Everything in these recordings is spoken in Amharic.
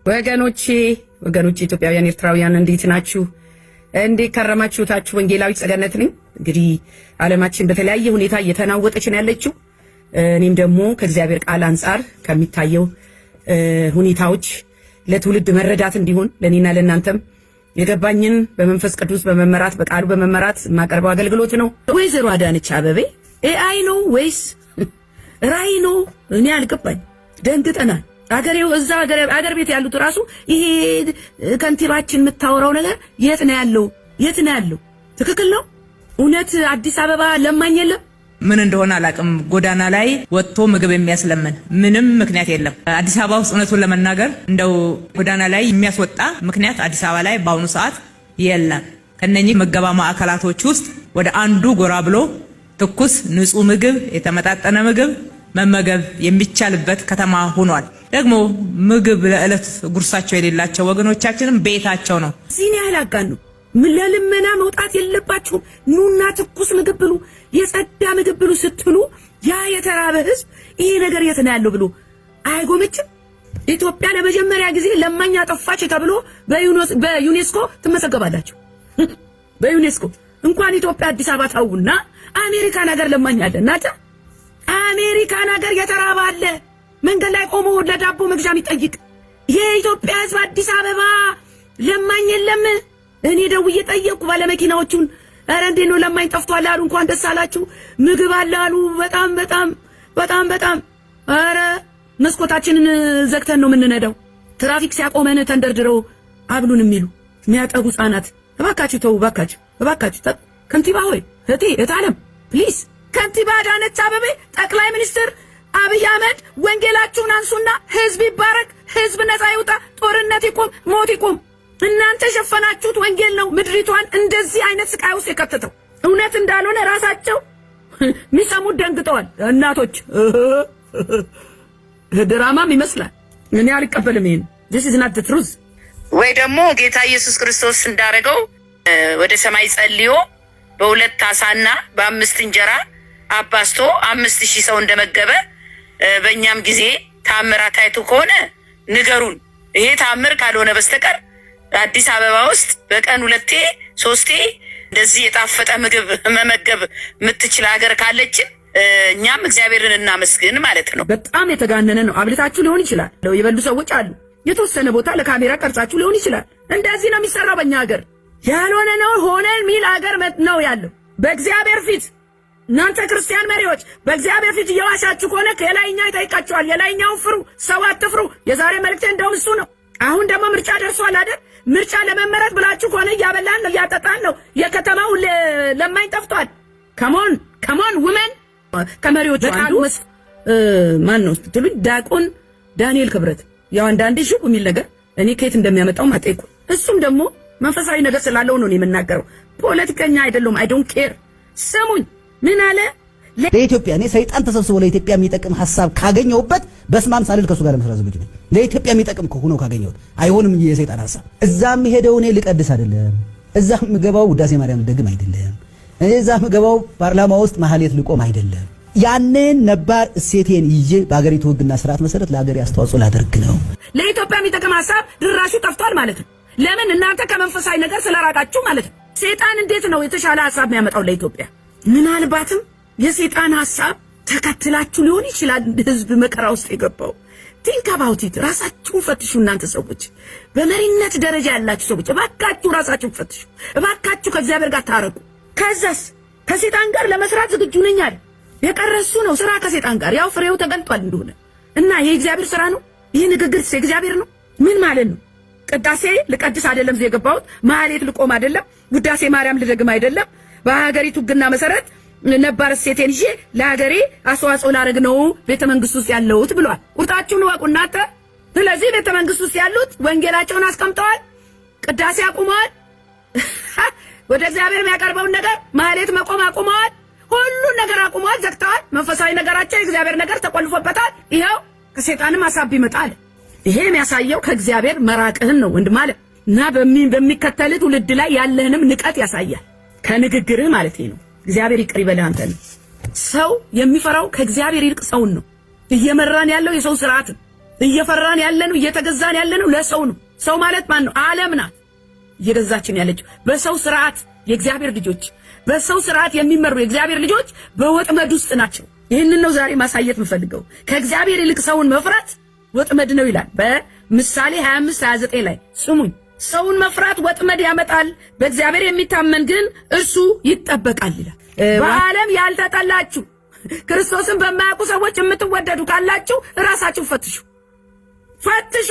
ወገኖቼ ኢትዮጵያውያን ኤርትራውያን እንዴት ናችሁ? እንዴት ከረማችሁ? ታችሁ ወንጌላዊት ጸገነት ነኝ። እንግዲህ ዓለማችን በተለያየ ሁኔታ እየተናወጠች ነው ያለችው። እኔም ደግሞ ከእግዚአብሔር ቃል አንጻር ከሚታየው ሁኔታዎች ለትውልድ መረዳት እንዲሆን ለኔና ለእናንተም የገባኝን በመንፈስ ቅዱስ በመመራት በቃሉ በመመራት የማቀርበው አገልግሎት ነው። ወይዘሮ አዳነች አበቤ ኤአይ ነው ወይስ ራይ ነው? እኔ አልገባኝ። ደንግጠናል። አገሬው እዛ አገር ቤት ያሉት ራሱ ይሄ ከንቲባችን የምታወራው ነገር የት ነው ያለው? ትክክል ነው? እውነት አዲስ አበባ ለማኝ የለም? ምን እንደሆነ አላቅም። ጎዳና ላይ ወጥቶ ምግብ የሚያስለምን ምንም ምክንያት የለም አዲስ አበባ ውስጥ። እውነቱን ለመናገር እንደው ጎዳና ላይ የሚያስወጣ ምክንያት አዲስ አበባ ላይ በአሁኑ ሰዓት የለም። ከነኚህ መገባ ማዕከላቶች ውስጥ ወደ አንዱ ጎራ ብሎ ትኩስ ንጹህ ምግብ፣ የተመጣጠነ ምግብ መመገብ የሚቻልበት ከተማ ሆኗል። ደግሞ ምግብ ለዕለት ጉርሳቸው የሌላቸው ወገኖቻችንም ቤታቸው ነው። ሲኒ ያላጋኑ ለልመና መውጣት የለባችሁም። ኑና ትኩስ ምግብ ብሉ፣ የጸዳ ምግብ ብሉ ስትሉ ያ የተራበ ህዝብ ይሄ ነገር የት ነው ያለው ብሎ አይጎመችም። ኢትዮጵያ ለመጀመሪያ ጊዜ ለማኝ አጠፋች ተብሎ በዩኔስኮ ትመሰገባላችሁ። በዩኔስኮ እንኳን ኢትዮጵያ አዲስ አበባ ታውና አሜሪካን ሀገር ለማኝ አለ ናታ። አሜሪካን ሀገር የተራበ አለ መንገድ ላይ ቆሞ ለዳቦ መግዣ የሚጠይቅ። የኢትዮጵያ ህዝብ አዲስ አበባ ለማኝ የለም። እኔ ደውዬ ጠየቅኩ ባለመኪናዎቹን። ኧረ እንዴት ነው ለማኝ ጠፍቷል አሉ። እንኳን ደስ አላችሁ ምግብ አለ አሉ። በጣም ኧረ መስኮታችንን ዘግተን ነው የምንነዳው። ትራፊክ ሲያቆመን ተንደርድረው አብሉን የሚሉ የሚያጠጉ ህጻናት። እባካችሁ ተው፣ እባካችሁ ከንቲባ ሆይ እታለም ፕሊዝ፣ ከንቲባ አዳነች አበቤ፣ ጠቅላይ ሚኒስትር አብይ አህመድ ወንጌላችሁን አንሱና ህዝብ ይባረክ፣ ህዝብ ነፃ ይውጣ፣ ጦርነት ይቆም፣ ሞት ይቆም። እናንተ ሸፈናችሁት ወንጌል ነው ምድሪቷን እንደዚህ አይነት ስቃይ ውስጥ የከተተው። እውነት እንዳልሆነ ራሳቸው የሚሰሙት ደንግጠዋል። እናቶች ድራማም ይመስላል። እኔ አልቀበልም ይሄን። this is not the truth። ወይ ደግሞ ጌታ ኢየሱስ ክርስቶስ እንዳረገው ወደ ሰማይ ጸልዮ በሁለት ዓሣና በ5 እንጀራ አባስቶ 5000 ሰው እንደመገበ በእኛም ጊዜ ታምራት አይቶ ከሆነ ንገሩን። ይሄ ታምር ካልሆነ በስተቀር አዲስ አበባ ውስጥ በቀን 2-3 እንደዚህ የጣፈጠ ምግብ መመገብ የምትችል ሀገር ካለች እኛም እግዚአብሔርን እናመስግን ማለት ነው። በጣም የተጋነነ ነው። አብልታችሁ ሊሆን ይችላል። የበሉ ሰዎች አሉ። የተወሰነ ቦታ ለካሜራ ቀርጻችሁ ሊሆን ይችላል። እንደዚህ ነው የሚሰራው በእኛ ሀገር። ያልሆነ ነው ሆነ ሚል ሀገር ነው ያለው። በእግዚአብሔር ፊት እናንተ ክርስቲያን መሪዎች በእግዚአብሔር ፊት እየዋሻችሁ ከሆነ የላይኛው ይጠይቃችኋል። የላይኛውን ፍሩ፣ ሰው አትፍሩ። የዛሬ መልእክቴ እንደውም እሱ ነው። አሁን ደግሞ ምርጫ ደርሷል አይደል? ምርጫ ለመመረጥ ብላችሁ ከሆነ እያበላን ነው እያጠጣን ነው። የከተማው ለማኝ ጠፍቷል። ከሞን ውመን ከመሪዎቹ አንዱ ማን ነው ስትሉኝ ዲያቆን ዳንኤል ክብረት ያው አንዳንዴ ሹ የሚል ነገር እኔ ከየት እንደሚያመጣው ማጠይቁ። እሱም ደግሞ መንፈሳዊ ነገር ስላለው ነው የምናገረው። ፖለቲከኛ አይደለም። አይ ዶንት ኬር። ስሙኝ ምን አለ ለኢትዮጵያ እኔ ሰይጣን ተሰብስቦ ለኢትዮጵያ የሚጠቅም ሐሳብ ካገኘውበት በስማም ሳልል ከሱ ጋር ለመስራት ዝግጁ ነኝ። ለኢትዮጵያ የሚጠቅም ከሆነ ካገኘውት አይሆንም እንጂ የሰይጣን ሐሳብ እዛም ሄደው እኔ ልቀድስ አይደለም፣ እዛም ገባው ውዳሴ ማርያም ልደግም አይደለም፣ እዛም ገባው ፓርላማ ውስጥ ማህሌት ልቆም አይደለም። ያንን ነባር እሴቴን ይዤ በአገሪቱ ህግና ስርዓት መሰረት ለሀገሬ አስተዋጽኦ ላደርግ ነው። ለኢትዮጵያ የሚጠቅም ሐሳብ ድራሹ ጠፍቷል ማለት ነው። ለምን? እናንተ ከመንፈሳዊ ነገር ስለራቃችሁ ማለት ነው። ሰይጣን እንዴት ነው የተሻለ ሐሳብ የሚያመጣው ለኢትዮጵያ? ምናልባትም የሰይጣን ሐሳብ ተከትላችሁ ሊሆን ይችላል ህዝብ መከራ ውስጥ የገባው። ቲንክ አባውት ኢት። ራሳችሁን ፈትሹ። እናንተ ሰዎች በመሪነት ደረጃ ያላችሁ ሰዎች እባካችሁ ራሳችሁን ፈትሹ። እባካችሁ ከእግዚአብሔር ጋር ታረቁ። ከዛስ ከሰይጣን ጋር ለመስራት ዝግጁ ነኝ አለ። የቀረሱ ነው ስራ ከሰይጣን ጋር። ያው ፍሬው ተገልጧል እንደሆነ እና የእግዚአብሔር ስራ ነው ይህ ንግግር የእግዚአብሔር ነው። ምን ማለት ነው? ቅዳሴ ልቀድስ አይደለም የገባሁት፣ ማህሌት ልቆም አይደለም፣ ውዳሴ ማርያም ልደግም አይደለም። በሀገሪቱ ህግና መሰረት ነባር እሴቴን ይዤ ለሀገሬ አስተዋጽኦ ላደርግ ነው ቤተ መንግስት ውስጥ ያለሁት ብሏል። ቁርጣችሁን ወቁ እናንተ። ስለዚህ ቤተ መንግስት ውስጥ ያሉት ወንጌላቸውን አስቀምጠዋል፣ ቅዳሴ አቁመዋል፣ ወደ እግዚአብሔር የሚያቀርበውን ነገር ማህሌት መቆም አቁመዋል፣ ሁሉን ነገር አቁመዋል፣ ዘግተዋል። መንፈሳዊ ነገራቸው የእግዚአብሔር ነገር ተቆልፎበታል። ይኸው ከሰይጣንም ሐሳብ ይመጣል። ይሄ የሚያሳየው ከእግዚአብሔር መራቅህን ነው ወንድም ማለት እና በሚከተልህ ትውልድ ላይ ያለህንም ንቀት ያሳያል። ከንግግርህ ማለት ነው። እግዚአብሔር ይቅር ይበልህ አንተን። ሰው የሚፈራው ከእግዚአብሔር ይልቅ ሰውን ነው። እየመራን ያለው የሰው ስርዓት እየፈራን ያለነው እየተገዛን ያለነው ለሰው ነው። ሰው ማለት ማን ነው? ዓለም ናት እየገዛችን ያለችው። በሰው ስርዓት የእግዚአብሔር ልጆች በሰው ስርዓት የሚመሩ የእግዚአብሔር ልጆች በወጥመድ ውስጥ ናቸው። ይህንን ነው ዛሬ ማሳየት የምፈልገው። ከእግዚአብሔር ይልቅ ሰውን መፍራት ወጥመድ ነው ይላል በምሳሌ 25:29 ላይ ስሙኝ። ሰውን መፍራት ወጥመድ ያመጣል፣ በእግዚአብሔር የሚታመን ግን እርሱ ይጠበቃል ይላል። በዓለም ያልተጠላችሁ ክርስቶስን በማያውቁ ሰዎች የምትወደዱ ካላችሁ ራሳችሁ ፈትሹ።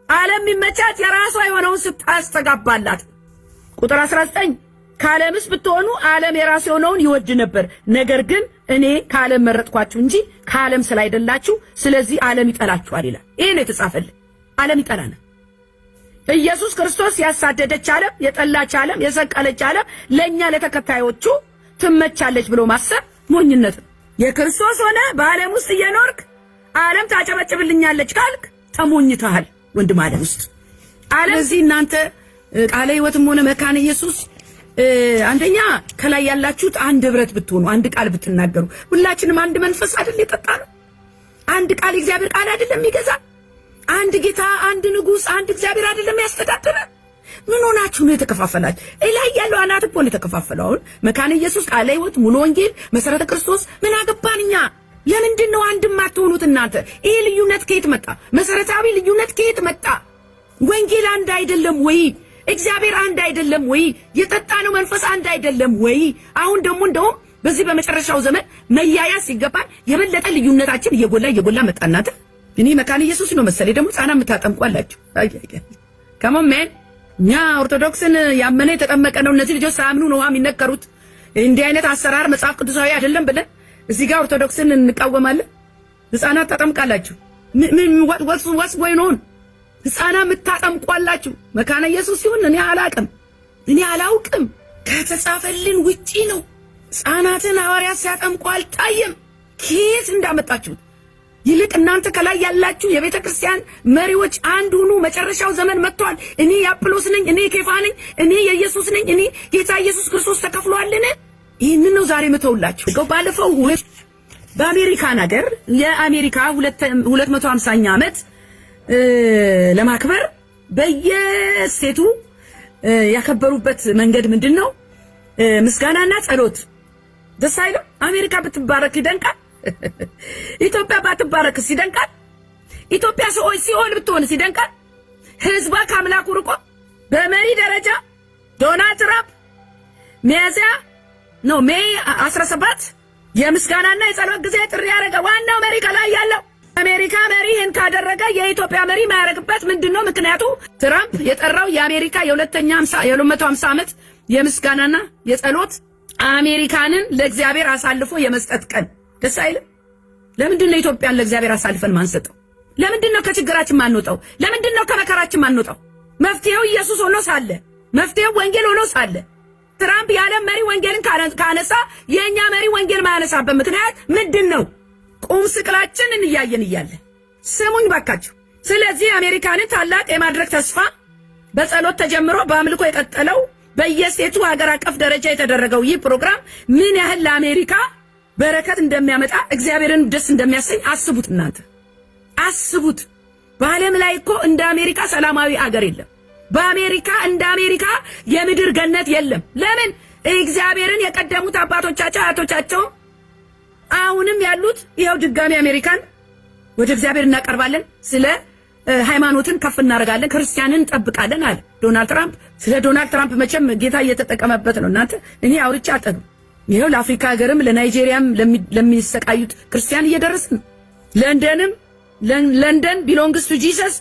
ዓለም የሚመቻት የራሷ የሆነውን ስታስተጋባላት። ቁጥር 19 ከዓለምስ ብትሆኑ ዓለም የራሱ የሆነውን ይወድ ነበር፣ ነገር ግን እኔ ከዓለም መረጥኳችሁ እንጂ ከዓለም ስላይደላችሁ፣ ስለዚህ ዓለም ይጠላችኋል ይላል። ይሄ ነው የተጻፈልን። ዓለም ይጠላናል። ኢየሱስ ክርስቶስ ያሳደደች ዓለም፣ የጠላች ዓለም፣ የሰቀለች ዓለም ለእኛ ለተከታዮቹ ትመቻለች ብሎ ማሰብ ሞኝነት ነው። የክርስቶስ ሆነ በዓለም ውስጥ እየኖርክ ዓለም ታጨበጭብልኛለች ካልክ ተሞኝተሃል ወንድም። ዓለም ውስጥ ዓለም እዚህ እናንተ ቃለ ሕይወትም ሆነ መካነ ኢየሱስ አንደኛ ከላይ ያላችሁት አንድ ህብረት ብትሆኑ፣ አንድ ቃል ብትናገሩ፣ ሁላችንም አንድ መንፈስ አይደል የጠጣነው? አንድ ቃል እግዚአብሔር ቃል አይደለም የሚገዛ? አንድ ጌታ፣ አንድ ንጉስ፣ አንድ እግዚአብሔር አይደለም ያስተዳድረ? ምን ሆናችሁ ነው የተከፋፈላችሁ? ላይ ያለው አናት እኮ ነው የተከፋፈለው። አሁን መካነ ኢየሱስ፣ ቃለ ሕይወት፣ ሙሉ ወንጌል፣ መሰረተ ክርስቶስ ምን አገባንኛ? ለምንድን ነው አንድ ማትሆኑት እናንተ? ይሄ ልዩነት ከየት መጣ? መሰረታዊ ልዩነት ከየት መጣ? ወንጌል አንድ አይደለም ወይ? እግዚአብሔር አንድ አይደለም ወይ? የጠጣነው መንፈስ አንድ አይደለም ወይ? አሁን ደግሞ እንደውም በዚህ በመጨረሻው ዘመን መያያዝ ሲገባን የበለጠ ልዩነታችን እየጎላ መጣናት። እኔ መካነ ኢየሱስ ነው መሰለኝ ደግሞ ጻና የምታጠምቋላችሁ። ከመመን እኛ ኦርቶዶክስን ያመነ የተጠመቀ ነው እነዚህ ልጆች ሳያምኑ ነው የሚነከሩት። እንዲህ አይነት አሰራር መጽሐፍ ቅዱሳዊ አይደለም ብለን እዚህ ጋር ኦርቶዶክስን እንቃወማለን። ህፃናት ታጠምቃላችሁ። ምን ወስ ወይ ነው ህፃናት የምታጠምቋላችሁ? መካነ ኢየሱስ ሲሆን እኔ አላውቅም። ከተጻፈልን ውጪ ነው። ህፃናትን ሐዋርያት ሲያጠምቁ አልታየም። ከየት እንዳመጣችሁት? ይልቅ እናንተ ከላይ ያላችሁ የቤተ ክርስቲያን መሪዎች አንድ ሁኑ። መጨረሻው ዘመን መጥቷል። እኔ የአጵሎስ ነኝ፣ እኔ ኬፋ ነኝ፣ እኔ የኢየሱስ ነኝ፣ እኔ ጌታ ኢየሱስ ክርስቶስ ተከፍሏልን? ይህንን ነው ዛሬ መተውላችሁ። ባለፈው በአሜሪካን ሀገር የአሜሪካ 250ኛ ዓመት ለማክበር በየስቴቱ ያከበሩበት መንገድ ምንድነው? ምስጋናና ጸሎት። ደስ አይልም? አሜሪካ ብትባረክ ይደንቃል። ኢትዮጵያ ባትባረክ ይደንቃል። ኢትዮጵያ ሲኦል ብትሆን ይደንቃል። ህዝቧ ከአምላኩ ርቆ በመሪ ደረጃ ዶናልድ ትራምፕ ሜይ 17 የምስጋናና የጸሎት ጊዜ ጥሪ ያደረገ ዋናው መሪ ከላይ ያለው አሜሪካ መሪ ይህን ካደረገ የኢትዮጵያ መሪ ማያደርግበት ምንድነው ምክንያቱ? ትራምፕ የጠራው የአሜሪካ የ250 ዓመት የምስጋናና የጸሎት አሜሪካንን ለእግዚአብሔር አሳልፎ የመስጠት ቀን። ደስ አይልም? ለምንድነው ኢትዮጵያን ለእግዚአብሔር አሳልፈን ማንሰጠው? ለምንድነው ከችግራችን ማንወጣው? ለምንድነው ከመከራችን ማንወጣው? መፍትሄው ኢየሱስ ሆኖ ሳለ፣ መፍትሄው ወንጌል ሆኖ ሳለ ትራምፕ የዓለም መሪ ወንጌልን ካነሳ የእኛ መሪ ወንጌል ማያነሳበት ምክንያት ምንድነው? ቁም ስቅላችንን እያየን እያለ ስሙኝ ባካችሁ። ስለዚህ አሜሪካንን ታላቅ የማድረግ ተስፋ በጸሎት ተጀምሮ በአምልኮ የቀጠለው በየስቴቱ ሀገር አቀፍ ደረጃ የተደረገው ይህ ፕሮግራም ምን ያህል ለአሜሪካ በረከት እንደሚያመጣ እግዚአብሔርን ደስ እንደሚያሰኝ አስቡት። እናንተ አስቡት። በዓለም ላይ እኮ እንደ አሜሪካ ሰላማዊ አገር የለም። በአሜሪካ እንደ አሜሪካ የምድር ገነት የለም። ለምን? እግዚአብሔርን የቀደሙት አባቶቻቸው አያቶቻቸው አሁንም ያሉት ይሄው ድጋሚ አሜሪካን ወደ እግዚአብሔር እናቀርባለን፣ ስለ ሃይማኖትን ከፍ እናደርጋለን፣ ክርስቲያንን እንጠብቃለን አለ ዶናልድ ትራምፕ። ስለ ዶናልድ ትራምፕ መቼም ጌታ እየተጠቀመበት ነው። እናንተ እኔ አውርቻ አጠኑ። ይሄው ለአፍሪካ ሀገርም ለናይጄሪያም ለሚሰቃዩት ክርስቲያን እየደረስን ነው። ለንደን ቢሎንግስ ቱ ጂሰስ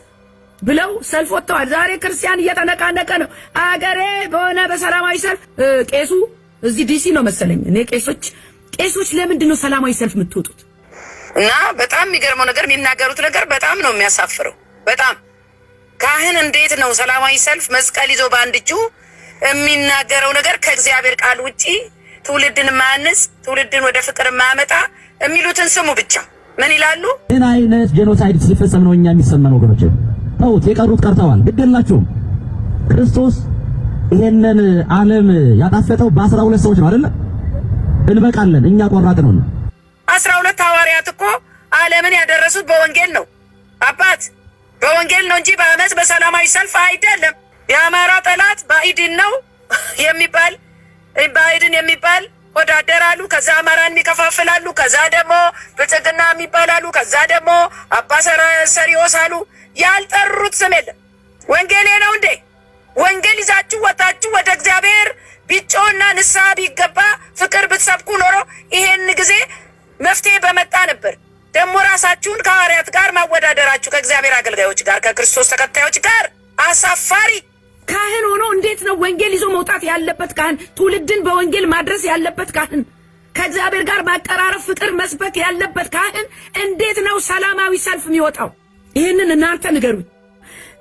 ብለው ሰልፍ ወጥተዋል። ዛሬ ክርስቲያን እየተነቃነቀ ነው። አገሬ በሆነ በሰላማዊ ሰልፍ ቄሱ እዚህ ዲሲ ነው መሰለኝ እኔ ቄሶች ለምንድን ነው ሰላማዊ ሰልፍ የምትወጡት? እና በጣም የሚገርመው ነገር የሚናገሩት ነገር በጣም ነው የሚያሳፍረው። በጣም ካህን እንዴት ነው ሰላማዊ ሰልፍ መስቀል ይዞ በአንድ እጁ የሚናገረው ነገር ከእግዚአብሔር ቃል ውጪ ትውልድን ማያንስ ትውልድን ወደ ፍቅር ማያመጣ የሚሉትን ስሙ ብቻ። ምን ይላሉ? ምን አይነት ጄኖሳይድ ሲፈጸም ነው እኛ የሚሰማን ወገኖች? ተውት፣ የቀሩት ቀርተዋል። ግድ የላችሁም። ክርስቶስ ይሄንን ዓለም ያጣፈጠው በ12 ሰዎች ነው አይደል? እንበቃለን። እኛ ቆራጥ ነው። 12 ሐዋርያት እኮ ዓለምን ያደረሱት በወንጌል ነው። አባት በወንጌል ነው እንጂ በአመፅ በሰላማዊ ሰልፍ አይደለም። የአማራ ጠላት ባዕድን ነው የሚባል ባዕድን የሚባል ወዳደር አሉ። ከዛ አማራን ይከፋፍላሉ። ከዛ ደግሞ ብልጽግና የሚባላሉ። ከዛ ደግሞ አባ ሰሪዮስ አሉ። ያልጠሩት ስም የለም። ወንጌሌ ነው እንዴ? ወንጌል ይዛችሁ ወጣችሁ ወደ እግዚአብሔር ቢጮና ንስሐ ቢገባ ፍቅር ብትሰብኩ ኖሮ ይሄን ጊዜ መፍትሄ በመጣ ነበር። ደግሞ ራሳችሁን ከሐዋርያት ጋር ማወዳደራችሁ ከእግዚአብሔር አገልጋዮች ጋር ከክርስቶስ ተከታዮች ጋር አሳፋሪ። ካህን ሆኖ እንዴት ነው ወንጌል ይዞ መውጣት ያለበት ካህን? ትውልድን በወንጌል ማድረስ ያለበት ካህን፣ ከእግዚአብሔር ጋር ማቀራረብ ፍቅር መስበክ ያለበት ካህን እንዴት ነው ሰላማዊ ሰልፍ የሚወጣው? ይህንን እናንተ ንገሩኝ።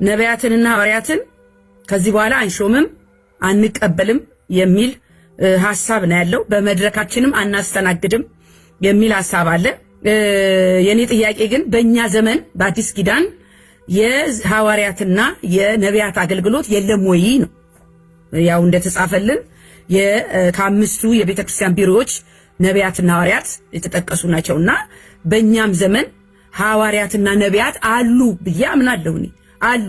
ነቢያትንና ሐዋርያትን ከዚህ በኋላ አንሾምም አንቀበልም የሚል ሐሳብ ነው ያለው። በመድረካችንም አናስተናግድም የሚል ሐሳብ አለ። የኔ ጥያቄ ግን በእኛ ዘመን በአዲስ ኪዳን የሐዋርያትና የነቢያት አገልግሎት የለም ወይ ነው። ያው እንደተጻፈልን ከአምስቱ የቤተክርስቲያን ቢሮዎች ነቢያትና ሐዋርያት የተጠቀሱ ናቸውና በእኛም ዘመን ሐዋርያትና ነቢያት አሉ ብዬ አምናለሁ። እኔ አሉ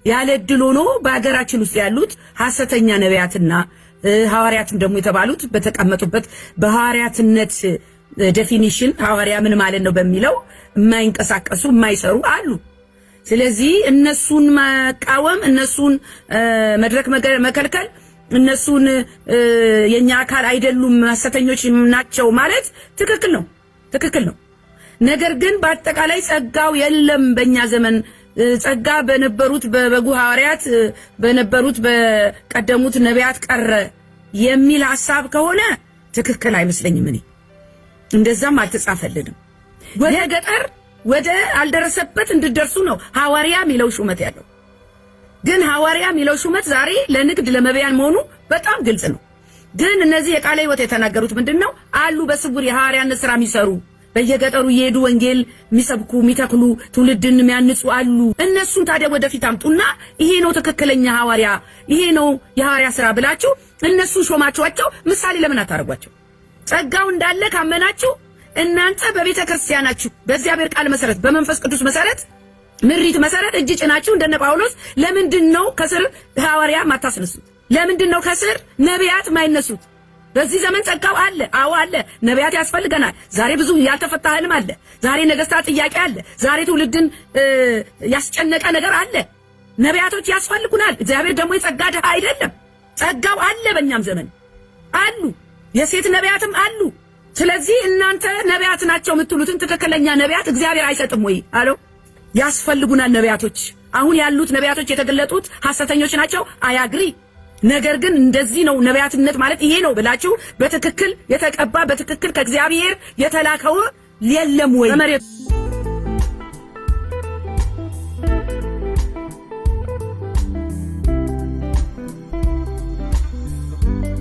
ያለ ዕድል ሆኖ በአገራችን ውስጥ ያሉት ሐሰተኛ ነቢያትና ሐዋርያትም ደግሞ የተባሉት በተቀመጡበት በሐዋርያትነት ዴፊኒሽን ሐዋርያ ምን ማለት ነው በሚለው የማይንቀሳቀሱ የማይሰሩ አሉ። ስለዚህ እነሱን መቃወም፣ እነሱን መድረክ መከልከል፣ እነሱን የኛ አካል አይደሉም ሐሰተኞች ናቸው ማለት ትክክል ነው። ነገር ግን በአጠቃላይ ጸጋው የለም በእኛ ዘመን ጸጋ በነበሩት በበጉ ሐዋርያት በነበሩት በቀደሙት ነቢያት ቀረ የሚል ሐሳብ ከሆነ ትክክል አይመስለኝም። እኔ እንደዛም አልተጻፈልንም። ወደ ገጠር ወደ አልደረሰበት እንድደርሱ ነው ሐዋርያ የሚለው ሹመት ያለው። ግን ሐዋርያ የሚለው ሹመት ዛሬ ለንግድ ለመብያን መሆኑ በጣም ግልጽ ነው። ግን እነዚህ የቃለ ሕይወት የተናገሩት ምንድነው? አሉ በስውር የሐዋርያነት ሥራ የሚሰሩ በየገጠሩ እየሄዱ ወንጌል የሚሰብኩ የሚተክሉ ትውልድን የሚያንጹ አሉ። እነሱን ታዲያ ወደፊት አምጡና ይሄ ነው ትክክለኛ ሐዋርያ፣ ይሄ ነው የሐዋርያ ሥራ ብላችሁ እነሱን ሾማችኋቸው ምሳሌ ለምን አታረጓቸው? ጸጋው እንዳለ ካመናችሁ እናንተ በቤተ ክርስቲያናችሁ በእግዚአብሔር ቃል መሰረት በመንፈስ ቅዱስ መሰረት ምሪት መሰረት እጅ ጭናችሁ እንደነ ጳውሎስ ለምንድን ነው ከስር ሐዋርያ ማታስነሱት? ለምንድን ነው ከስር ነቢያት ማይነሱት? በዚህ ዘመን ጸጋው አለ። አዎ አለ። ነቢያት ያስፈልገናል። ዛሬ ብዙ ያልተፈታ ህልም አለ። ዛሬ ነገስታት ጥያቄ አለ። ዛሬ ትውልድን ያስጨነቀ ነገር አለ። ነቢያቶች ያስፈልጉናል። እግዚአብሔር ደግሞ የጸጋ ድሃ አይደለም። ጸጋው አለ። በእኛም ዘመን አሉ። የሴት ነቢያትም አሉ። ስለዚህ እናንተ ነቢያት ናቸው የምትሉትን ትክክለኛ ነቢያት እግዚአብሔር አይሰጥም ወይ? አለው ያስፈልጉናል ነቢያቶች። አሁን ያሉት ነቢያቶች የተገለጡት ሐሰተኞች ናቸው። አያግሪ ነገር ግን እንደዚህ ነው ነቢያትነት ማለት ይሄ ነው ብላችሁ በትክክል የተቀባ በትክክል ከእግዚአብሔር የተላከው የለም ወይ?